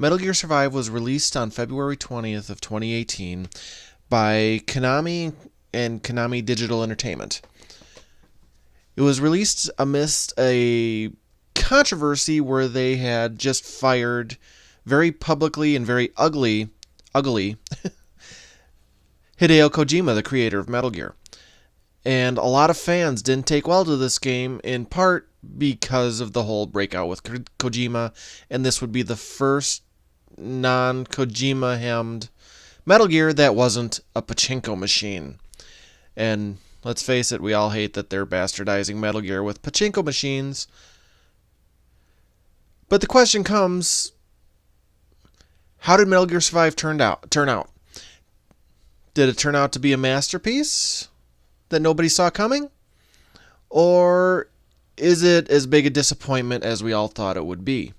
Metal Gear Survive was released on February 20th of 2018 by Konami and Konami Digital Entertainment. It was released amidst a controversy where they had just fired very publicly and very ugly Hideo Kojima, the creator of Metal Gear. And a lot of fans didn't take well to this game, in part because of the whole breakout with Kojima, and this would be the first non-Kojima-hemmed Metal Gear that wasn't a pachinko machine. And let's face it, we all hate that they're bastardizing Metal Gear with pachinko machines. But the question comes, how did Metal Gear Survive turn out? Did it turn out to be a masterpiece that nobody saw coming? Or is it as big a disappointment as we all thought it would be?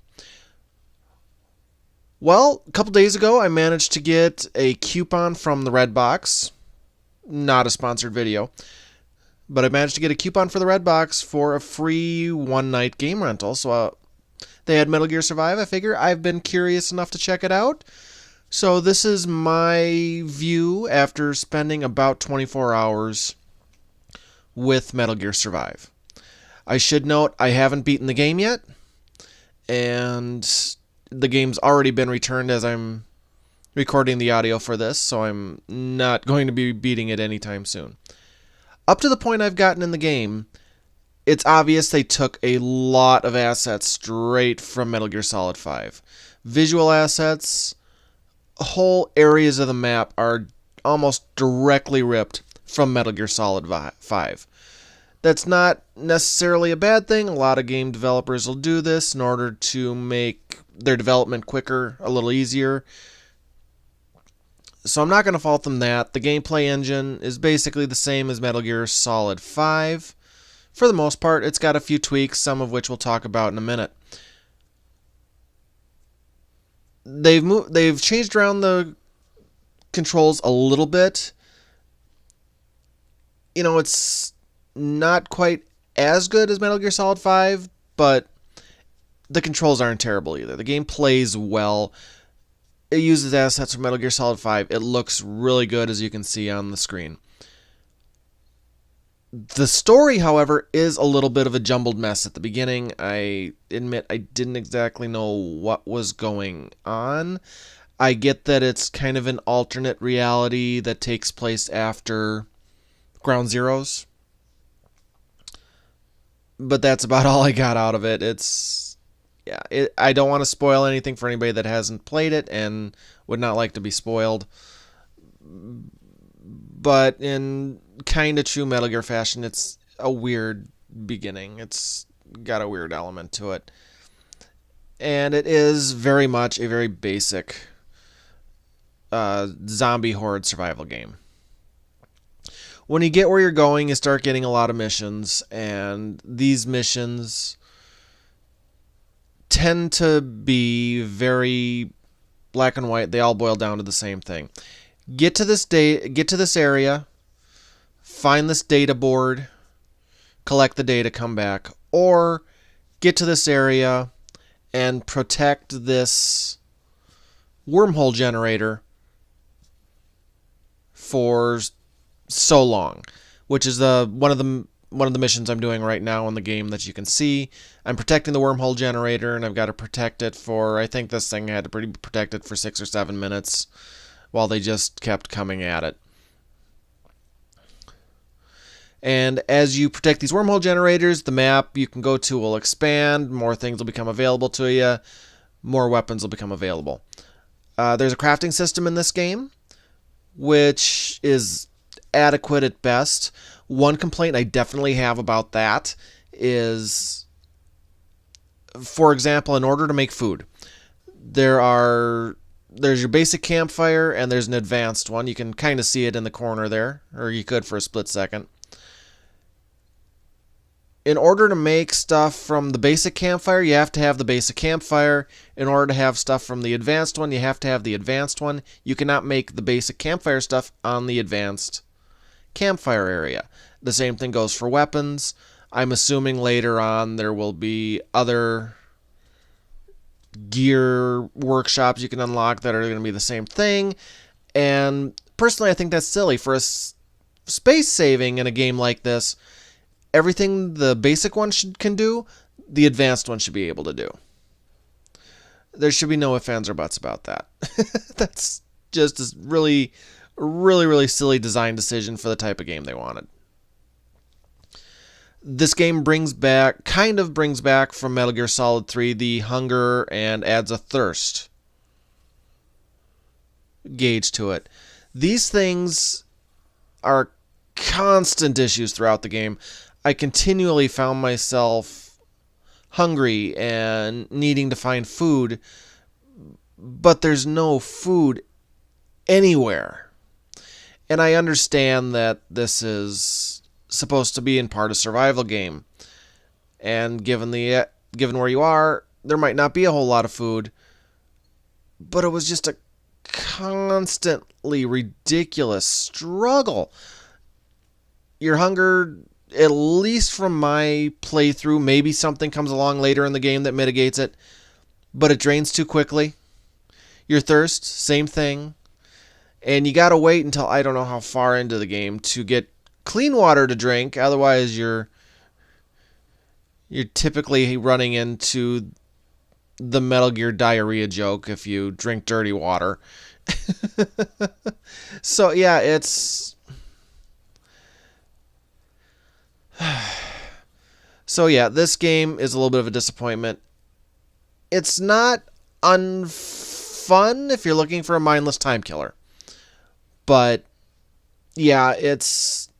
Well, a couple days ago, I managed to get a coupon from the Redbox. Not a sponsored video. But I managed to get a coupon for the Redbox for a free one-night game rental. So they had Metal Gear Survive. I figure I've been curious enough to check it out. So this is my view after spending about 24 hours with Metal Gear Survive. I should note I haven't beaten the game yet, and the game's already been returned as I'm recording the audio for this, so I'm not going to be beating it anytime soon. Up to the point I've gotten in the game, it's obvious they took a lot of assets straight from Metal Gear Solid 5. Visual assets, whole areas of the map are almost directly ripped from Metal Gear Solid 5. That's not necessarily a bad thing. A lot of game developers will do this in order to make their development quicker, a little easier. So I'm not going to fault them that. The gameplay engine is basically the same as Metal Gear Solid 5. For the most part, it's got a few tweaks, some of which we'll talk about in a minute. They've changed around the controls a little bit. You know, it's not quite as good as Metal Gear Solid 5, but the controls aren't terrible either. The game plays well. It uses assets from Metal Gear Solid 5. It looks really good, as you can see on the screen. The story, however, is a little bit of a jumbled mess at the beginning. I admit I didn't exactly know what was going on. I get that it's kind of an alternate reality that takes place after Ground Zeroes, but that's about all I got out of it. I don't want to spoil anything for anybody that hasn't played it and would not like to be spoiled. But in kind of true Metal Gear fashion, it's a weird beginning. It's got a weird element to it. And it is very much a very basic zombie horde survival game. When you get where you're going, you start getting a lot of missions, and these missions tend to be very black and white. They all boil down to the same thing. Get to this area, find this data board, collect the data, come back, or get to this area and protect this wormhole generator for so long, which is one of the missions I'm doing right now in the game that you can see. I'm protecting the wormhole generator, and I've got to protect it for, I think this thing had to be protected for 6 or 7 minutes while they just kept coming at it. And as you protect these wormhole generators, the map you can go to will expand, more things will become available to you, more weapons will become available. There's a crafting system in this game, which is adequate at best. One complaint I definitely have about that is, for example, in order to make food, there's your basic campfire and there's an advanced one. You can kind of see it in the corner there, or you could for a split second. In order to make stuff from the basic campfire, you have to have the basic campfire. In order to have stuff from the advanced one, you have to have the advanced one. You cannot make the basic campfire stuff on the advanced campfire area. The same thing goes for weapons. I'm assuming later on there will be other gear workshops you can unlock that are going to be the same thing. And personally, I think that's silly. For a space saving in a game like this, everything the basic one can do, the advanced one should be able to do. There should be no ifs, ands, or buts about that. That's just a really, really, really silly design decision for the type of game they wanted. This game kind of brings back from Metal Gear Solid 3 the hunger and adds a thirst gauge to it. These things are constant issues throughout the game. I continually found myself hungry and needing to find food, but there's no food anywhere. And I understand that this is supposed to be in part a survival game, and given where you are, there might not be a whole lot of food, but it was just a constantly ridiculous struggle. Your hunger, at least from my playthrough, maybe something comes along later in the game that mitigates it, but it drains too quickly. Your thirst, same thing. And you gotta wait until I don't know how far into the game to get clean water to drink. Otherwise, you're typically running into the Metal Gear diarrhea joke if you drink dirty water. So yeah, this game is a little bit of a disappointment. It's not unfun if you're looking for a mindless time killer. But yeah, it's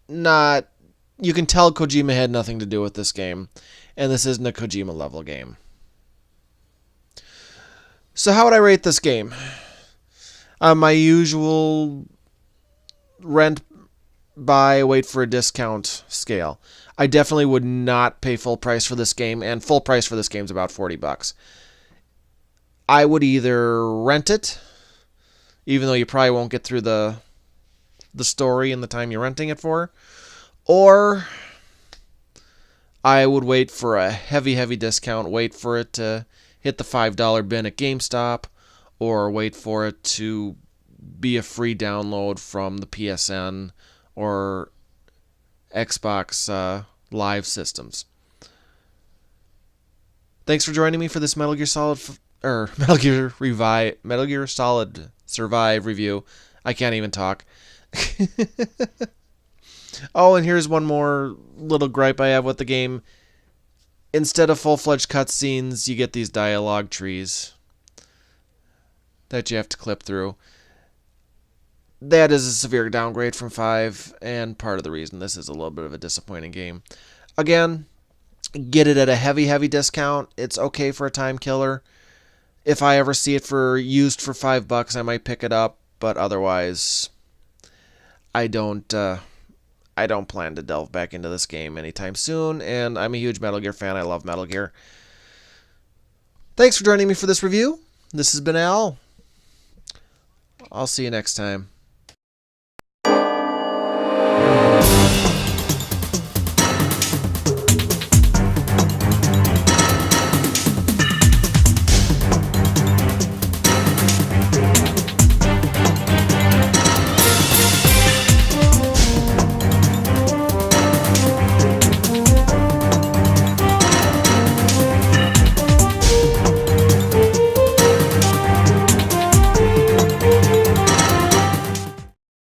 not. You can tell Kojima had nothing to do with this game, and this isn't a Kojima level game. So how would I rate this game? My usual rent, buy, wait for a discount scale. I definitely would not pay full price for this game, and full price for this game is about $40. I would either rent it, even though you probably won't get through the story in the time you're renting it for, or I would wait for a heavy discount, wait for it to hit the $5 bin at GameStop, or wait for it to be a free download from the PSN or Xbox Live systems. Thanks for joining me for this Metal Gear Solid Survive review. I can't even talk. Oh, and here's one more little gripe I have with the game. Instead of full-fledged cutscenes, you get these dialogue trees that you have to clip through. That is a severe downgrade from 5, and part of the reason this is a little bit of a disappointing game. Again, get it at a heavy discount. It's okay for a time killer. If I ever see it used for $5, I might pick it up, but otherwise, I don't plan to delve back into this game anytime soon, and I'm a huge Metal Gear fan. I love Metal Gear. Thanks for joining me for this review. This has been Al. I'll see you next time.